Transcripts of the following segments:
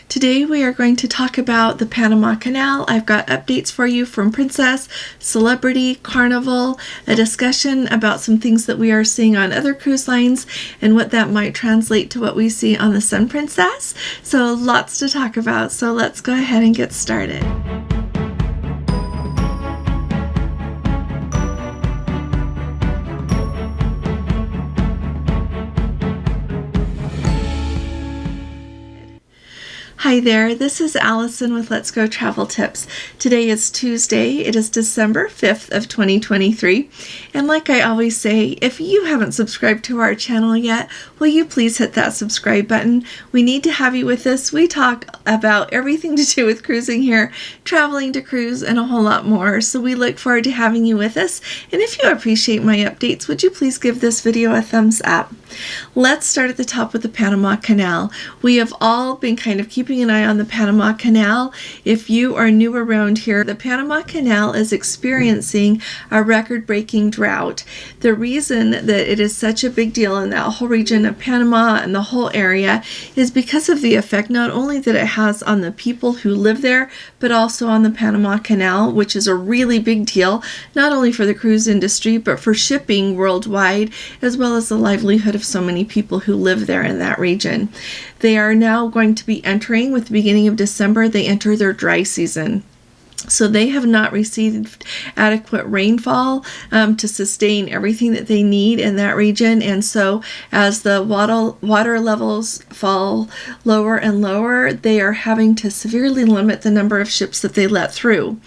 Today we are going to talk about the Panama Canal. I've got updates for you from Princess, Celebrity, Carnival, a discussion about some things that we are seeing on other cruise lines and what that might translate to what we see on the Sun Princess. So lots to talk about. So let's go ahead and get started. Hi there, this is Allison with Let's Go Travel Tips. Today is Tuesday. It is December 5th of 2023. And like I always say, if you haven't subscribed to our channel yet, will you please hit that subscribe button? We need to have you with us. We talk about everything to do with cruising here, traveling to cruise, and a whole lot more. So we look forward to having you with us. And if you appreciate my updates, would you please give this video a thumbs up? Let's start at the top with the Panama Canal. We have all been kind of keeping an eye on the Panama Canal. If you are new around here, the Panama Canal is experiencing a record-breaking drought. The reason that it is such a big deal in that whole region of Panama and the whole area is because of the effect not only that it has on the people who live there, but also on the Panama Canal, which is a really big deal, not only for the cruise industry, but for shipping worldwide, as well as the livelihood of so many people who live there in that region. They are now going to be entering, with the beginning of December, they enter their dry season. So they have not received adequate rainfall to sustain everything that they need in that region. And so as the water levels fall lower and lower, they are having to severely limit the number of ships that they let through.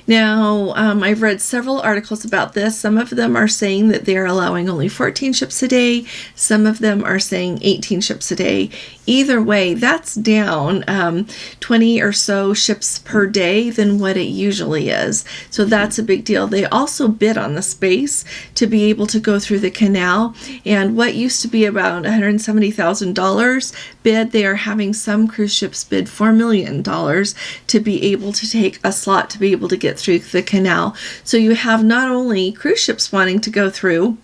Now, I've read several articles about this. Some of them are saying that they are allowing only 14 ships a day. Some of them are saying 18 ships a day. Either way, that's down 20 or so ships per day than what it usually is. So that's a big deal. They also bid on the space to be able to go through the canal. And what used to be about $170,000 bid, they are having some cruise ships bid $4 million to be able to take a slot to be able to get through the canal. So you have not only cruise ships wanting to go through,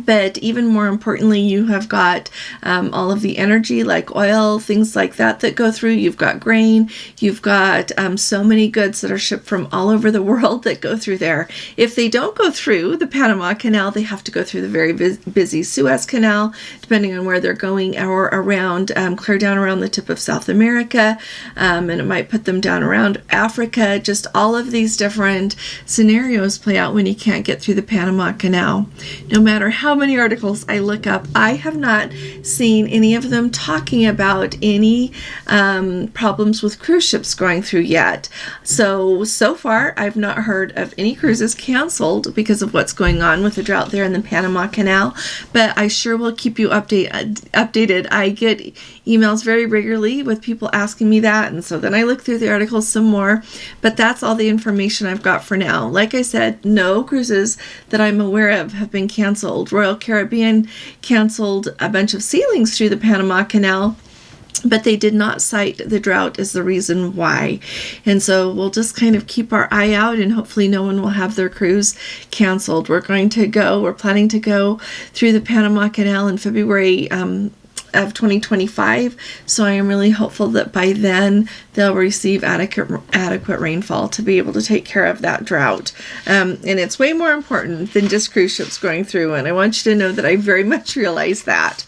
but even more importantly, you have got all of the energy like oil, things like that go through. You've got grain. You've got so many goods that are shipped from all over the world that go through there. If they don't go through the Panama Canal, they have to go through the very busy Suez Canal, depending on where they're going, or around, clear down around the tip of South America, and it might put them down around Africa. Just all of these different scenarios play out when you can't get through the Panama Canal. No matter how many articles I look up, I have not seen any of them talking about any problems with cruise ships going through yet. So far, I've not heard of any cruises canceled because of what's going on with the drought there in the Panama Canal, but I sure will keep you updated. I get emails very regularly with people asking me that, and so then I look through the articles some more, but that's all the information I've got for now. Like I said, no cruises that I'm aware of have been canceled. Royal Caribbean canceled a bunch of sailings through the Panama Canal, but they did not cite the drought as the reason why. And so we'll just kind of keep our eye out, and hopefully no one will have their cruise canceled. We're planning to go through the Panama Canal in February of 2025, so I am really hopeful that by then they'll receive adequate rainfall to be able to take care of that drought. And it's way more important than just cruise ships going through, and I want you to know that I very much realize that.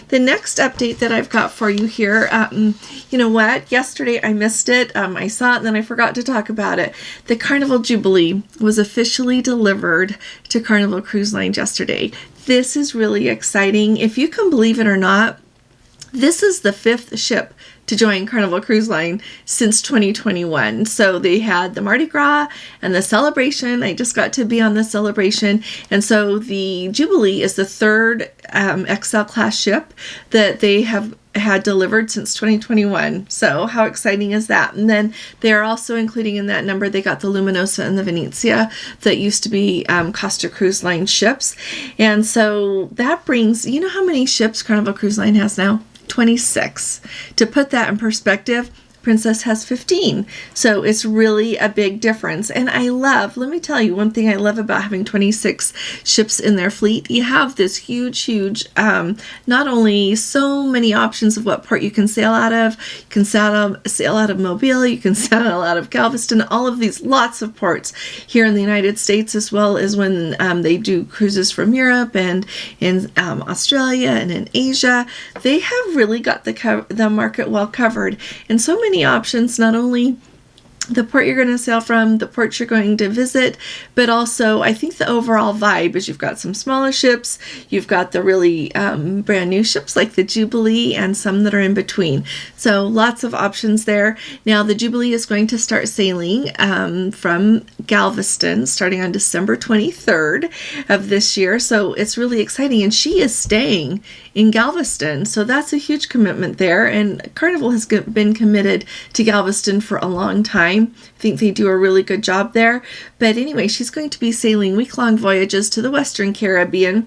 The next update that I've got for you here, you know what? Yesterday I missed it. I saw it and then I forgot to talk about it. The Carnival Jubilee was officially delivered to Carnival Cruise Line yesterday. This is really exciting. If you can believe it or not, this is the 5th ship to join Carnival Cruise Line since 2021. So they had the Mardi Gras and the celebration. I just got to be on the celebration. And so the Jubilee is the 3rd XL class ship that they have had delivered since 2021. So how exciting is that? And then they are also including in that number, they got the Luminosa and the Venezia that used to be Costa Cruise Line ships. And so that brings, you know how many ships Carnival Cruise Line has now? 26. To put that in perspective, Princess has 15. So it's really a big difference. And let me tell you, one thing I love about having 26 ships in their fleet, you have this huge, not only so many options of what port you can sail out of, you can sail out of Mobile, you can sail out of Galveston, all of these, lots of ports here in the United States, as well as when they do cruises from Europe and in Australia and in Asia. They have really got the market well covered, and so many options, not only the port you're going to sail from, the ports you're going to visit, but also I think the overall vibe is you've got some smaller ships, you've got the really brand new ships like the Jubilee, and some that are in between. So lots of options there. Now the Jubilee is going to start sailing from Galveston starting on December 23rd of this year. So it's really exciting, and she is staying in Galveston. So that's a huge commitment there. And Carnival has been committed to Galveston for a long time. I think they do a really good job there. But anyway, she's going to be sailing week-long voyages to the Western Caribbean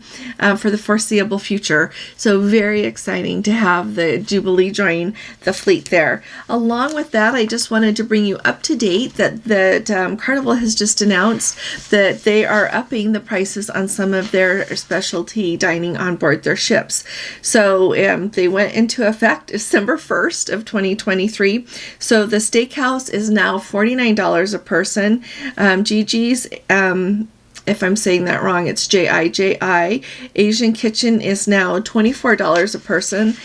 for the foreseeable future. So very exciting to have the Jubilee join the fleet there. Along with that, I just wanted to bring you up to date that Carnival has just announced that they are upping the prices on some of their specialty dining on board their ships. So they went into effect December 1st of 2023. So the steakhouse is now $49 a person. Gigi's, if I'm saying that wrong, it's Jiji. Asian Kitchen is now $24 a person.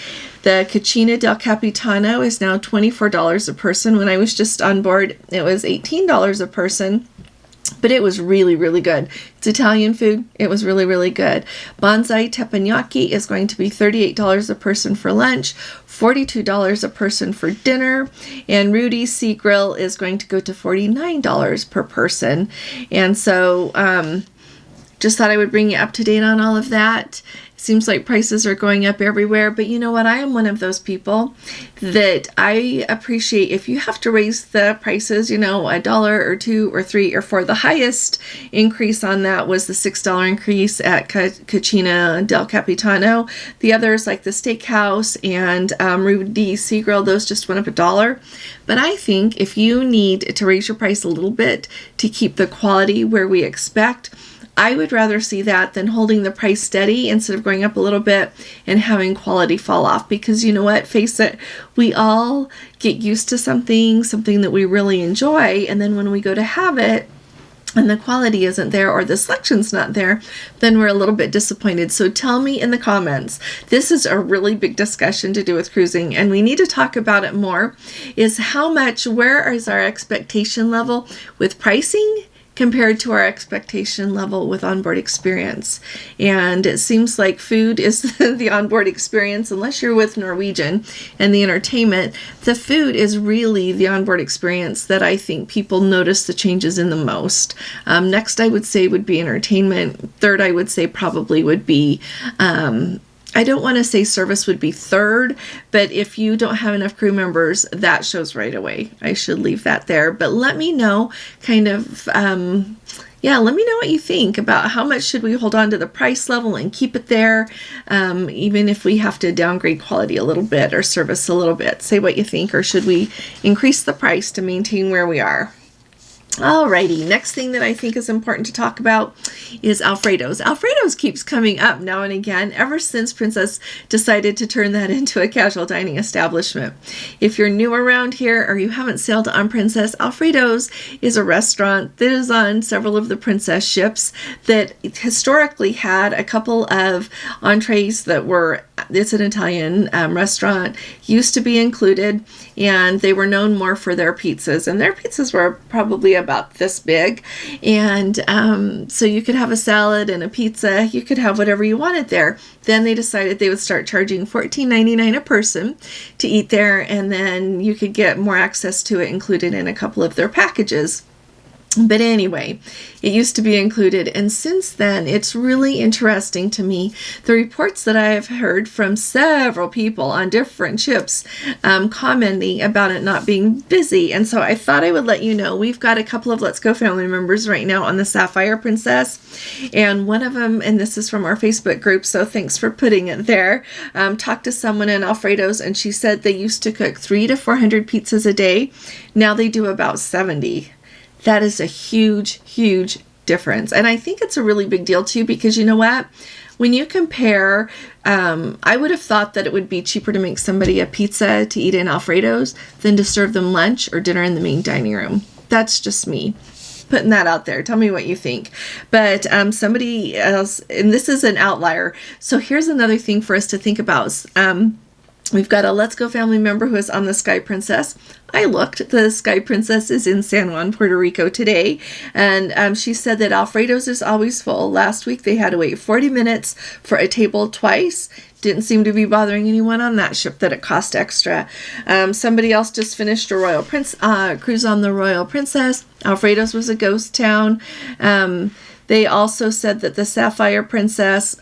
The Cucina del Capitano is now $24 a person. When I was just on board, it was $18 a person. But it was really, really good. It's Italian food. It was really, really good. Bonsai Teppanyaki is going to be $38 a person for lunch, $42 a person for dinner, and Rudy's Sea Grill is going to go to $49 per person. And so just thought I would bring you up to date on all of that. Seems like prices are going up everywhere, but you know what? I am one of those people that I appreciate if you have to raise the prices, $1 or $2 or $3 or $4. The highest increase on that was the $6 increase at Cucina del Capitano. The others, like the Steakhouse and Rudy's Sea Grill, those just went up $1. But I think if you need to raise your price a little bit to keep the quality where we expect, I would rather see that than holding the price steady instead of going up a little bit and having quality fall off. Because you know what? Face it, we all get used to something that we really enjoy. And then when we go to have it and the quality isn't there or the selection's not there, then we're a little bit disappointed. So tell me in the comments. This is a really big discussion to do with cruising, and we need to talk about it more, is where is our expectation level with pricing compared to our expectation level with onboard experience. And it seems like food is the onboard experience, unless you're with Norwegian and the entertainment. The food is really the onboard experience that I think people notice the changes in the most. Next, I would say would be entertainment. Third, I would say probably would be I don't want to say service would be third, but if you don't have enough crew members, that shows right away. I should leave that there. But let me know let me know what you think about how much should we hold on to the price level and keep it there, even if we have to downgrade quality a little bit or service a little bit. Say what you think, or should we increase the price to maintain where we are? Alrighty, next thing that I think is important to talk about is Alfredos. Alfredos keeps coming up now and again ever since Princess decided to turn that into a casual dining establishment. If you're new around here or you haven't sailed on Princess, Alfredos is a restaurant that is on several of the Princess ships that historically had a couple of entrees it's an Italian restaurant, used to be included, and they were known more for their pizzas, and their pizzas were probably about this big, and so you could have a salad and a pizza, you could have whatever you wanted there. Then they decided they would start charging $14.99 a person to eat there, and then you could get more access to it included in a couple of their packages. But anyway, it used to be included, and since then, it's really interesting to me, the reports that I have heard from several people on different ships commenting about it not being busy. And so I thought I would let you know, we've got a couple of Let's Go family members right now on the Sapphire Princess, and one of them, and this is from our Facebook group, so thanks for putting it there, talked to someone in Alfredos, and she said they used to cook 300 to 400 pizzas a day. Now they do about 70. That is a huge, huge difference. And I think it's a really big deal too, because you know what? When you compare, I would have thought that it would be cheaper to make somebody a pizza to eat in Alfredos than to serve them lunch or dinner in the main dining room. That's just me putting that out there. Tell me what you think. But somebody else, and this is an outlier. So here's another thing for us to think about. We've got a Let's Go family member who is on the Sky Princess. I looked. The Sky Princess is in San Juan, Puerto Rico today. And she said that Alfredo's is always full. Last week they had to wait 40 minutes for a table twice. Didn't seem to be bothering anyone on that ship that it cost extra. Somebody else just finished a Royal cruise on the Royal Princess. Alfredo's was a ghost town. They also said that the Sapphire Princess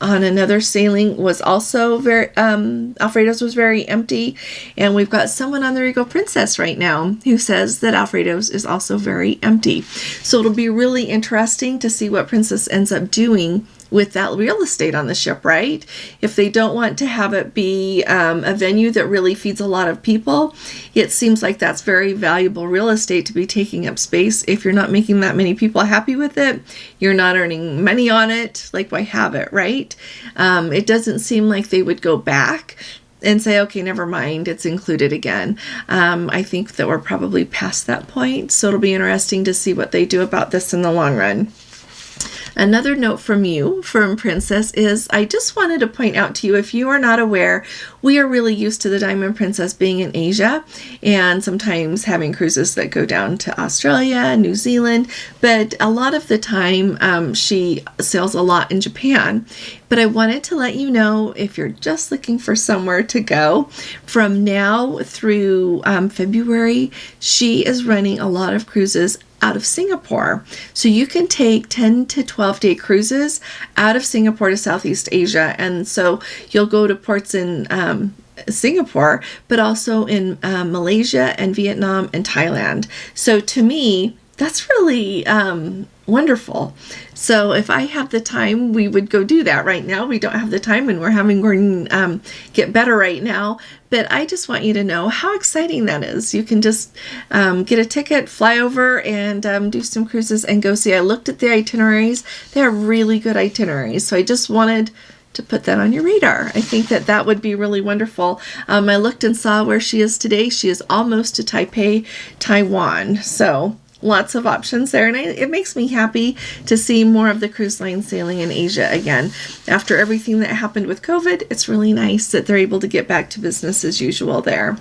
on another sailing was also very, Alfredo's was very empty. And we've got someone on the Regal Princess right now who says that Alfredo's is also very empty. So it'll be really interesting to see what Princess ends up doing with that real estate on the ship, right? If they don't want to have it be a venue that really feeds a lot of people, it seems like that's very valuable real estate to be taking up space. If you're not making that many people happy with it, you're not earning money on it, like why have it, right? It doesn't seem like they would go back and say, okay, never mind, it's included again. I think that we're probably past that point, so it'll be interesting to see what they do about this in the long run. Another note from Princess is, I just wanted to point out to you, if you are not aware, we are really used to the Diamond Princess being in Asia and sometimes having cruises that go down to Australia, New Zealand, but a lot of the time she sails a lot in Japan. But I wanted to let you know, if you're just looking for somewhere to go, from now through February, she is running a lot of cruises out of Singapore. So you can take 10 to 12 day cruises out of Singapore to Southeast Asia. And so you'll go to ports in Singapore, but also in Malaysia and Vietnam and Thailand. So to me, that's really wonderful. So if I have the time, we would go do that. Right now we don't have the time, and we're having Gordon get better right now. But I just want you to know how exciting that is. You can just get a ticket, fly over, and do some cruises and go see. I looked at the itineraries. They're really good itineraries. So I just wanted to put that on your radar. I think that that would be really wonderful. I looked and saw where she is today. She is almost to Taipei, Taiwan. So lots of options there, and it makes me happy to see more of the cruise line sailing in Asia again. After everything that happened with COVID, it's really nice that they're able to get back to business as usual there.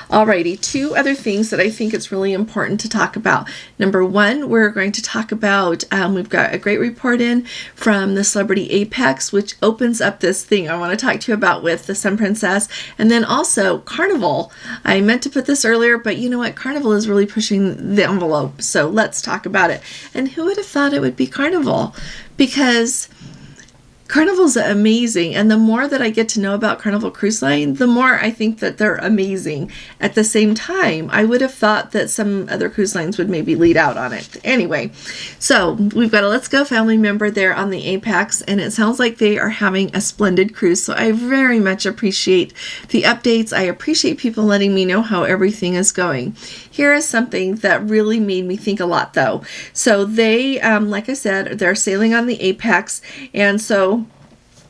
Alrighty, two other things that I think it's really important to talk about. Number one, we're going to talk about, we've got a great report in from the Celebrity Apex, which opens up this thing I want to talk to you about with the Sun Princess. And then also Carnival. I meant to put this earlier, but you know what? Carnival is really pushing the envelope. So let's talk about it. And who would have thought it would be Carnival? Because Carnival's amazing, and the more that I get to know about Carnival Cruise Line, the more I think that they're amazing. At the same time, I would have thought that some other cruise lines would maybe lead out on it. Anyway, so we've got a Let's Go family member there on the Apex, and it sounds like they are having a splendid cruise, so I very much appreciate the updates. I appreciate people letting me know how everything is going. Here is something that really made me think a lot, though. So they, like I said, they're sailing on the Apex, and so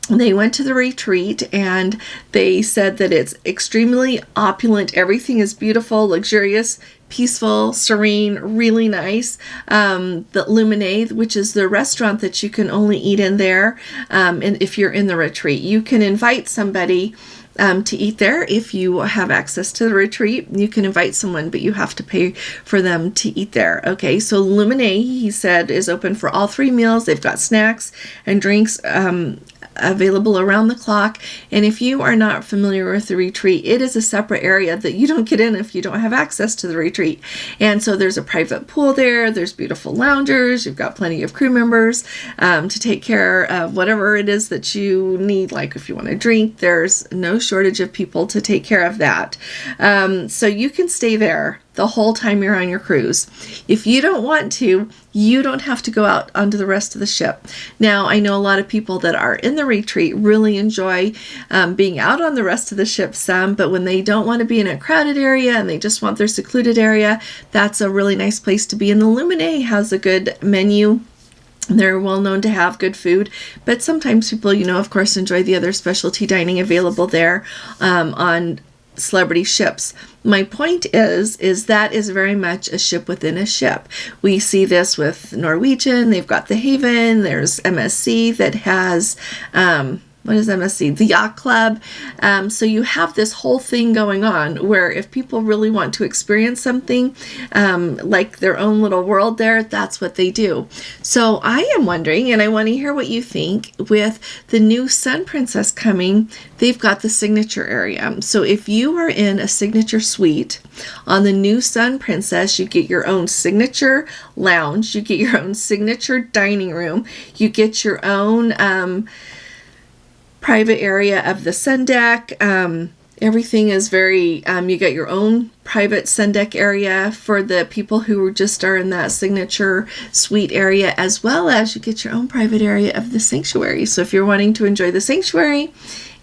they went to the retreat, and they said that it's extremely opulent. Everything is beautiful, luxurious, peaceful, serene, really nice. The Luminae, which is the restaurant that you can only eat in there, and if you're in the retreat, you can invite somebody to eat there. If you have access to the retreat, you can invite someone, but you have to pay for them to eat there. Okay, so Luminae, he said, is open for all 3 meals. They've got snacks and drinks available around the clock. And if you are not familiar with the retreat, it is a separate area that you don't get in if you don't have access to the retreat. And so there's a private pool there. There's beautiful loungers. You've got plenty of crew members to take care of whatever it is that you need. Like if you want to drink, there's no shortage of people to take care of that. So you can stay there the whole time you're on your cruise. If you don't want to, you don't have to go out onto the rest of the ship. Now, I know a lot of people that are in the retreat really enjoy being out on the rest of the ship some, but when they don't want to be in a crowded area and they just want their secluded area, that's a really nice place to be. And the Luminae has a good menu. They're well known to have good food, but sometimes people, of course, enjoy the other specialty dining available there on celebrity ships. My point is that is very much a ship within a ship. We see this with Norwegian. They've got the Haven. There's MSC that has what is MSC? The Yacht Club. So you have this whole thing going on where if people really want to experience something like their own little world there, that's what they do. So I am wondering, and I want to hear what you think, with the new Sun Princess coming, they've got the signature area. So if you are in a signature suite on the new Sun Princess, you get your own signature lounge, you get your own signature dining room, you get your own private area of the sun deck. Everything is very, you get your own private sun deck area for the people who just are in that signature suite area, as well as you get your own private area of the sanctuary. So if you're wanting to enjoy the sanctuary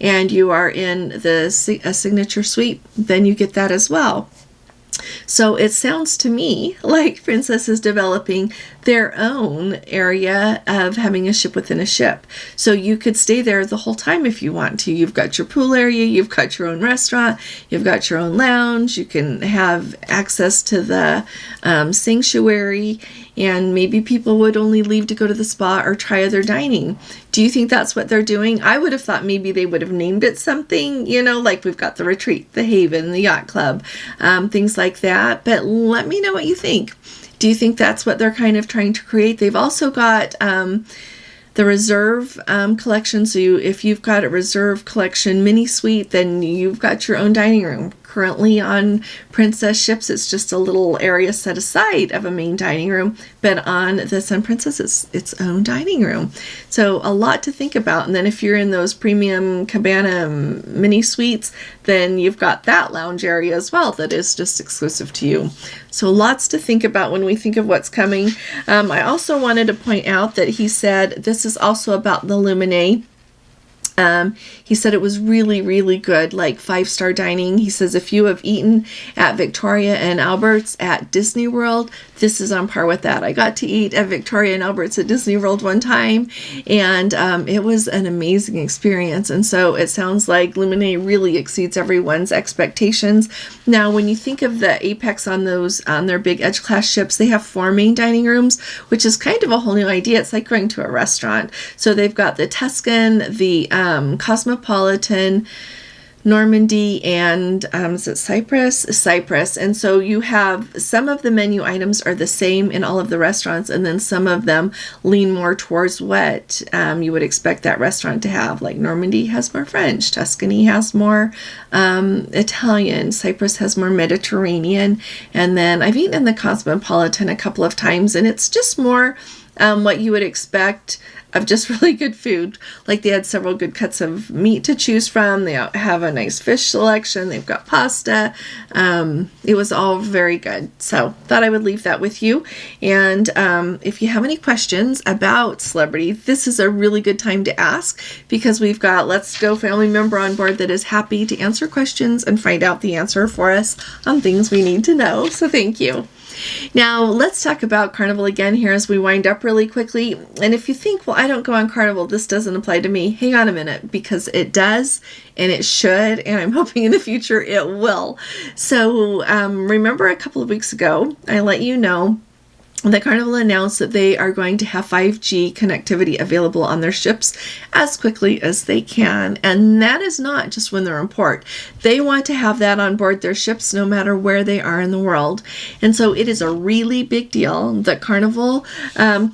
and you are in a signature suite, then you get that as well. So it sounds to me like Princess is developing their own area of having a ship within a ship. So you could stay there the whole time if you want to. You've got your pool area, you've got your own restaurant, you've got your own lounge, you can have access to the sanctuary, and maybe people would only leave to go to the spa or try other dining. Do you think that's what they're doing? I would have thought maybe they would have named it something, like we've got the retreat, the Haven, the Yacht Club, things like that. But let me know what you think. Do you think that's what they're kind of trying to create? They've also got the Reserve collection. So if you've got a Reserve collection mini suite, then you've got your own dining room. Currently on Princess ships, it's just a little area set aside of a main dining room, but on the Sun Princess, it's its own dining room. So a lot to think about. And then if you're in those premium cabana mini suites, then you've got that lounge area as well that is just exclusive to you. So lots to think about when we think of what's coming. I also wanted to point out that he said this is also about the Luminae. He said it was really, really good, like 5-star dining. He says if you have eaten at Victoria and Albert's at Disney World, this is on par with that. I got to eat at Victoria and Albert's at Disney World one time, and it was an amazing experience. And so it sounds like Luminae really exceeds everyone's expectations. Now, when you think of the Apex on their big Edge class ships, they have 4 main dining rooms, which is kind of a whole new idea. It's like going to a restaurant. So they've got the Tuscan, the Cosmopolitan, Normandy, and is it Cyprus. And so you have some of the menu items are the same in all of the restaurants, and then some of them lean more towards what you would expect that restaurant to have. Like Normandy has more French, Tuscany has more Italian, Cyprus has more Mediterranean, and then I've eaten in the Cosmopolitan a couple of times, and it's just more what you would expect of just really good food. Like they had several good cuts of meat to choose from. They have a nice fish selection. They've got pasta. It was all very good. So thought I would leave that with you. And if you have any questions about Celebrity, this is a really good time to ask, because we've got Let's Go family member on board that is happy to answer questions and find out the answer for us on things we need to know. So thank you. Now, let's talk about Carnival again here as we wind up really quickly. And if you think, well, I don't go on Carnival, this doesn't apply to me, hang on a minute, because it does, and it should, and I'm hoping in the future it will. So remember a couple of weeks ago, I let you know the Carnival announced that they are going to have 5G connectivity available on their ships as quickly as they can. And that is not just when they're in port. They want to have that on board their ships no matter where they are in the world. And so it is a really big deal that Carnival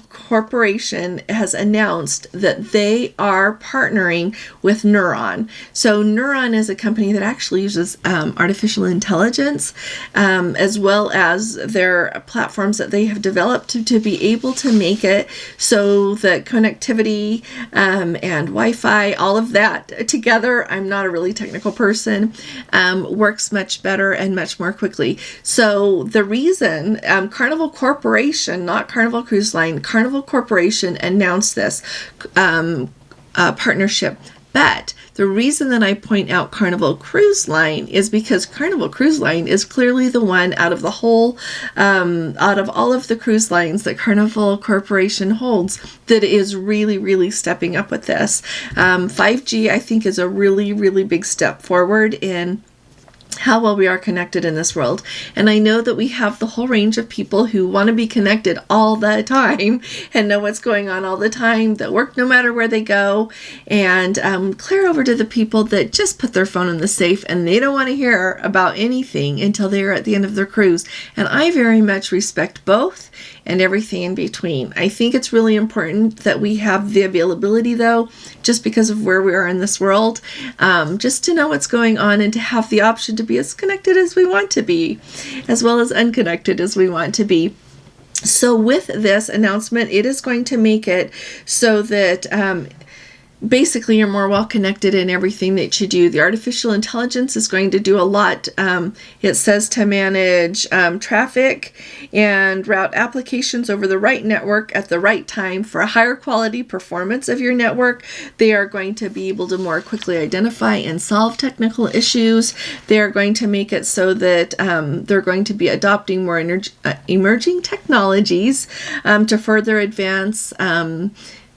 Corporation has announced that they are partnering with Neuron. So Neuron is a company that actually uses artificial intelligence as well as their platforms that they have developed to be able to make it so that connectivity and Wi-Fi, all of that together, I'm not a really technical person, works much better and much more quickly. So the reason Carnival Corporation, not Carnival Cruise Line, Carnival Corporation announced this partnership. But the reason that I point out Carnival Cruise Line is because Carnival Cruise Line is clearly the one out of the whole, out of all of the cruise lines that Carnival Corporation holds, that is really, really stepping up with this. 5G, I think, is a really, really big step forward in how well we are connected in this world. And I know that we have the whole range of people who want to be connected all the time and know what's going on all the time, that work no matter where they go, and clear over to the people that just put their phone in the safe and they don't want to hear about anything until they are at the end of their cruise. And I very much respect both and everything in between. I think it's really important that we have the availability, though, just because of where we are in this world, just to know what's going on and to have the option to be as connected as we want to be, as well as unconnected as we want to be. So with this announcement, it is going to make it so that basically you're more well connected in everything that you do. The artificial intelligence is going to do a lot. It says to manage traffic and route applications over the right network at the right time for a higher quality performance of your network. They are going to be able to more quickly identify and solve technical issues. They are going to make it so that they're going to be adopting more emerging technologies to further advance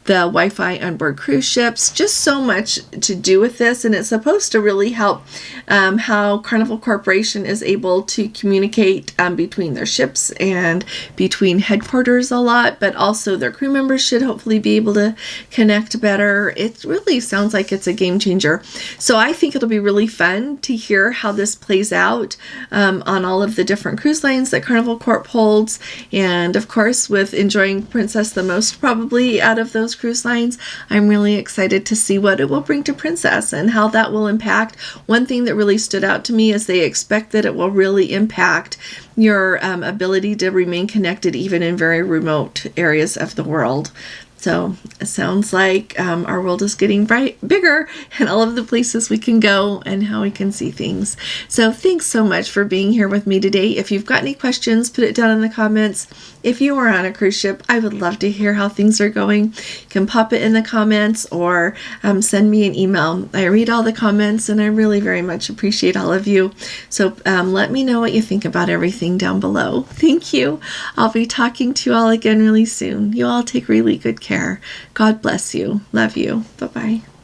the Wi-Fi on board cruise ships. Just so much to do with this, and it's supposed to really help how Carnival Corporation is able to communicate between their ships and between headquarters a lot, but also their crew members should hopefully be able to connect better. It really sounds like it's a game changer. So I think it'll be really fun to hear how this plays out on all of the different cruise lines that Carnival Corp holds, and of course with enjoying Princess the most probably out of those cruise lines, I'm really excited to see what it will bring to Princess and how that will impact. One thing that really stood out to me is they expect that it will really impact your ability to remain connected even in very remote areas of the world. So it sounds like our world is getting bigger, and all of the places we can go and how we can see things. So thanks so much for being here with me today. If you've got any questions, put it down in the comments. If you are on a cruise ship, I would love to hear how things are going. You can pop it in the comments or send me an email. I read all the comments and I really very much appreciate all of you. So let me know what you think about everything down below. Thank you. I'll be talking to you all again really soon. You all take really good care. God bless you. Love you. Bye-bye.